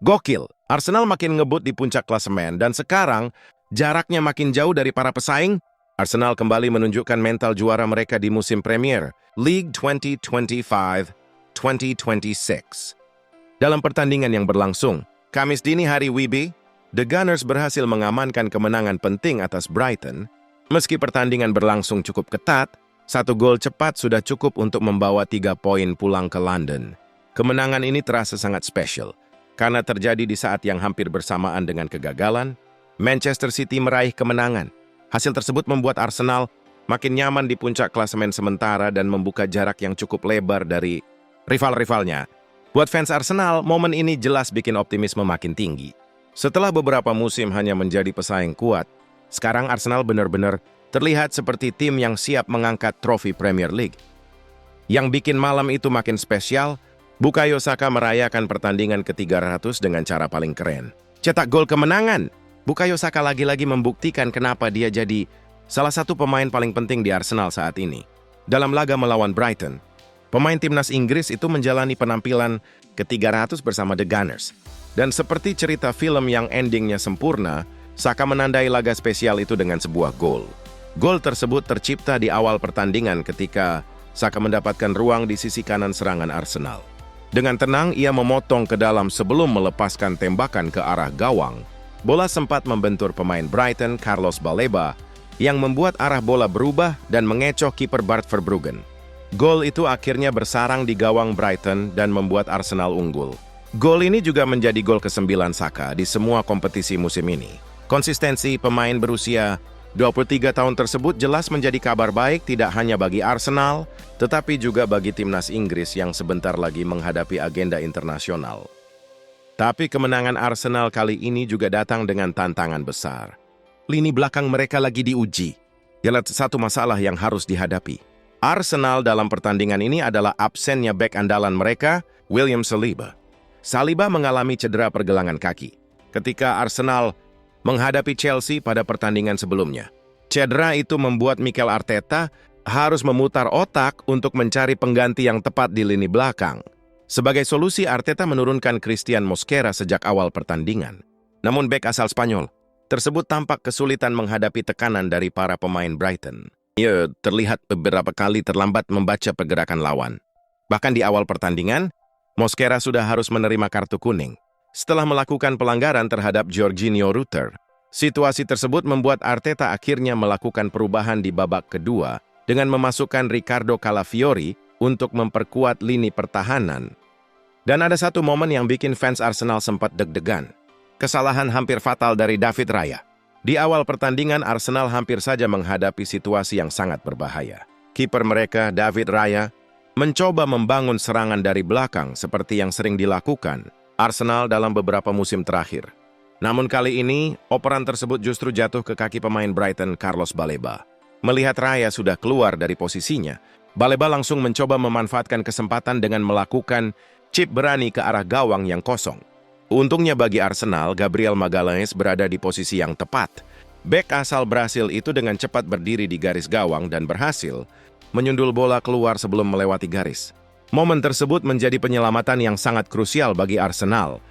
Gokil, Arsenal makin ngebut di puncak klasemen dan sekarang jaraknya makin jauh dari para pesaing. Arsenal kembali menunjukkan mental juara mereka di musim Premier League 2025-2026. Dalam pertandingan yang berlangsung, Kamis dini hari WIB, The Gunners berhasil mengamankan kemenangan penting atas Brighton. Meski pertandingan berlangsung cukup ketat, 1 gol cepat sudah cukup untuk membawa 3 poin pulang ke London. Kemenangan ini terasa sangat spesial, karena terjadi di saat yang hampir bersamaan dengan kegagalan, Manchester City meraih kemenangan. Hasil tersebut membuat Arsenal makin nyaman di puncak klasemen sementara dan membuka jarak yang cukup lebar dari rival-rivalnya. Buat fans Arsenal, momen ini jelas bikin optimisme makin tinggi. Setelah beberapa musim hanya menjadi pesaing kuat, sekarang Arsenal benar-benar terlihat seperti tim yang siap mengangkat trofi Premier League. Yang bikin malam itu makin spesial, Bukayo Saka merayakan pertandingan ke-300 dengan cara paling keren. Cetak gol kemenangan. Bukayo Saka lagi-lagi membuktikan kenapa dia jadi salah satu pemain paling penting di Arsenal saat ini. Dalam laga melawan Brighton, pemain timnas Inggris itu menjalani penampilan ke-300 bersama The Gunners. Dan seperti cerita film yang endingnya sempurna, Saka menandai laga spesial itu dengan sebuah gol. Gol tersebut tercipta di awal pertandingan ketika Saka mendapatkan ruang di sisi kanan serangan Arsenal. Dengan tenang, ia memotong ke dalam sebelum melepaskan tembakan ke arah gawang. Bola sempat membentur pemain Brighton, Carlos Baleba, yang membuat arah bola berubah dan mengecoh kiper Bart Verbruggen. Gol itu akhirnya bersarang di gawang Brighton dan membuat Arsenal unggul. Gol ini juga menjadi gol ke-9 Saka di semua kompetisi musim ini. Konsistensi pemain berusia 23 tahun tersebut jelas menjadi kabar baik tidak hanya bagi Arsenal, tetapi juga bagi timnas Inggris yang sebentar lagi menghadapi agenda internasional. Tapi kemenangan Arsenal kali ini juga datang dengan tantangan besar. Lini belakang mereka lagi diuji. Ialah satu masalah yang harus dihadapi. Arsenal dalam pertandingan ini adalah absennya bek andalan mereka, William Saliba. Saliba mengalami cedera pergelangan kaki ketika Arsenal menghadapi Chelsea pada pertandingan sebelumnya. Cedera itu membuat Mikel Arteta harus memutar otak untuk mencari pengganti yang tepat di lini belakang. Sebagai solusi, Arteta menurunkan Christian Mosquera sejak awal pertandingan. Namun bek asal Spanyol tersebut tampak kesulitan menghadapi tekanan dari para pemain Brighton. Ia terlihat beberapa kali terlambat membaca pergerakan lawan. Bahkan di awal pertandingan, Mosquera sudah harus menerima kartu kuning setelah melakukan pelanggaran terhadap Jorginho Rutter. Situasi tersebut membuat Arteta akhirnya melakukan perubahan di babak kedua dengan memasukkan Ricardo Calafiori untuk memperkuat lini pertahanan. Dan ada satu momen yang bikin fans Arsenal sempat deg-degan. Kesalahan hampir fatal dari David Raya. Di awal pertandingan, Arsenal hampir saja menghadapi situasi yang sangat berbahaya. Kiper mereka, David Raya, mencoba membangun serangan dari belakang seperti yang sering dilakukan Arsenal dalam beberapa musim terakhir. Namun kali ini, operan tersebut justru jatuh ke kaki pemain Brighton, Carlos Baleba. Melihat Raya sudah keluar dari posisinya, Baleba langsung mencoba memanfaatkan kesempatan dengan melakukan chip berani ke arah gawang yang kosong. Untungnya bagi Arsenal, Gabriel Magalhaes berada di posisi yang tepat. Bek asal Brasil itu dengan cepat berdiri di garis gawang dan berhasil menyundul bola keluar sebelum melewati garis. Momen tersebut menjadi penyelamatan yang sangat krusial bagi Arsenal.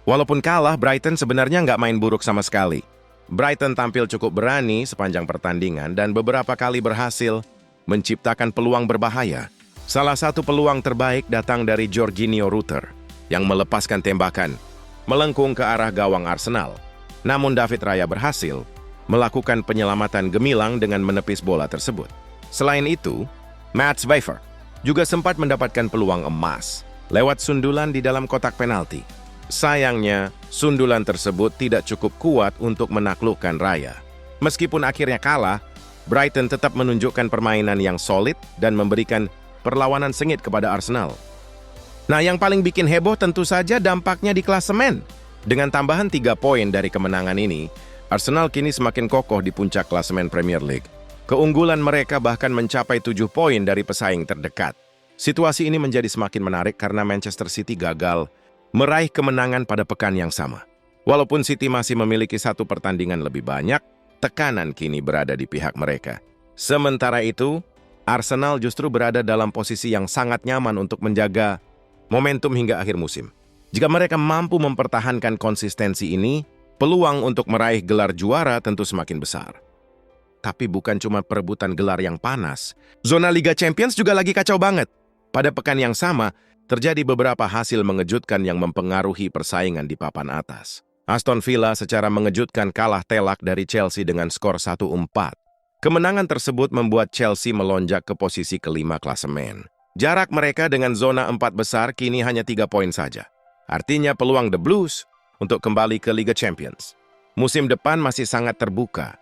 Walaupun kalah, Brighton sebenarnya nggak main buruk sama sekali. Brighton tampil cukup berani sepanjang pertandingan dan beberapa kali berhasil menciptakan peluang berbahaya. Salah satu peluang terbaik datang dari Jorginho Rutter yang melepaskan tembakan melengkung ke arah gawang Arsenal. Namun David Raya berhasil melakukan penyelamatan gemilang dengan menepis bola tersebut. Selain itu, Mats Weber juga sempat mendapatkan peluang emas lewat sundulan di dalam kotak penalti. Sayangnya, sundulan tersebut tidak cukup kuat untuk menaklukkan Raya. Meskipun akhirnya kalah, Brighton tetap menunjukkan permainan yang solid dan memberikan perlawanan sengit kepada Arsenal. Nah, yang paling bikin heboh tentu saja dampaknya di klasemen. Dengan tambahan 3 poin dari kemenangan ini, Arsenal kini semakin kokoh di puncak klasemen Premier League. Keunggulan mereka bahkan mencapai 7 poin dari pesaing terdekat. Situasi ini menjadi semakin menarik karena Manchester City gagal meraih kemenangan pada pekan yang sama. Walaupun City masih memiliki 1 pertandingan lebih banyak, tekanan kini berada di pihak mereka. Sementara itu, Arsenal justru berada dalam posisi yang sangat nyaman untuk menjaga momentum hingga akhir musim. Jika mereka mampu mempertahankan konsistensi ini, peluang untuk meraih gelar juara tentu semakin besar. Tapi bukan cuma perebutan gelar yang panas. Zona Liga Champions juga lagi kacau banget. Pada pekan yang sama, terjadi beberapa hasil mengejutkan yang mempengaruhi persaingan di papan atas. Aston Villa secara mengejutkan kalah telak dari Chelsea dengan skor 1-4. Kemenangan tersebut membuat Chelsea melonjak ke posisi kelima klasemen. Jarak mereka dengan zona 4 besar kini hanya 3 poin saja. Artinya peluang The Blues untuk kembali ke Liga Champions musim depan masih sangat terbuka.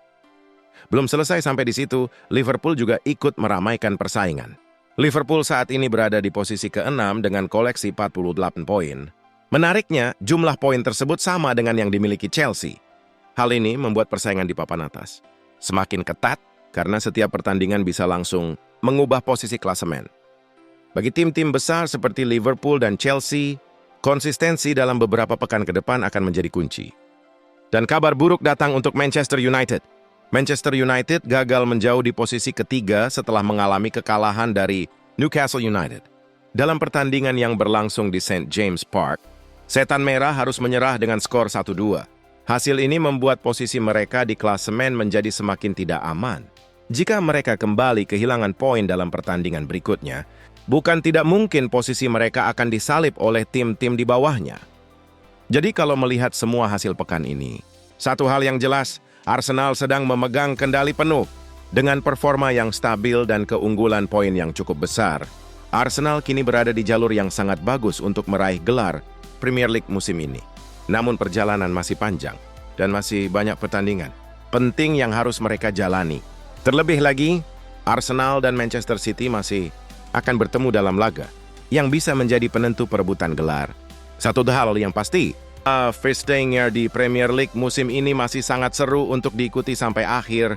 Belum selesai sampai di situ, Liverpool juga ikut meramaikan persaingan. Liverpool saat ini berada di posisi ke-6 dengan koleksi 48 poin. Menariknya, jumlah poin tersebut sama dengan yang dimiliki Chelsea. Hal ini membuat persaingan di papan atas semakin ketat karena setiap pertandingan bisa langsung mengubah posisi klasemen. Bagi tim-tim besar seperti Liverpool dan Chelsea, konsistensi dalam beberapa pekan ke depan akan menjadi kunci. Dan kabar buruk datang untuk Manchester United. Manchester United gagal menjauh di posisi ketiga setelah mengalami kekalahan dari Newcastle United. Dalam pertandingan yang berlangsung di St. James Park, Setan Merah harus menyerah dengan skor 1-2. Hasil ini membuat posisi mereka di klasemen menjadi semakin tidak aman. Jika mereka kembali kehilangan poin dalam pertandingan berikutnya, bukan tidak mungkin posisi mereka akan disalip oleh tim-tim di bawahnya. Jadi kalau melihat semua hasil pekan ini, satu hal yang jelas, Arsenal sedang memegang kendali penuh. Dengan performa yang stabil dan keunggulan poin yang cukup besar, Arsenal kini berada di jalur yang sangat bagus untuk meraih gelar Premier League musim ini. Namun perjalanan masih panjang dan masih banyak pertandingan penting yang harus mereka jalani. Terlebih lagi, Arsenal dan Manchester City masih akan bertemu dalam laga yang bisa menjadi penentu perebutan gelar. Satu hal yang pasti, first day di Premier League musim ini masih sangat seru untuk diikuti sampai akhir.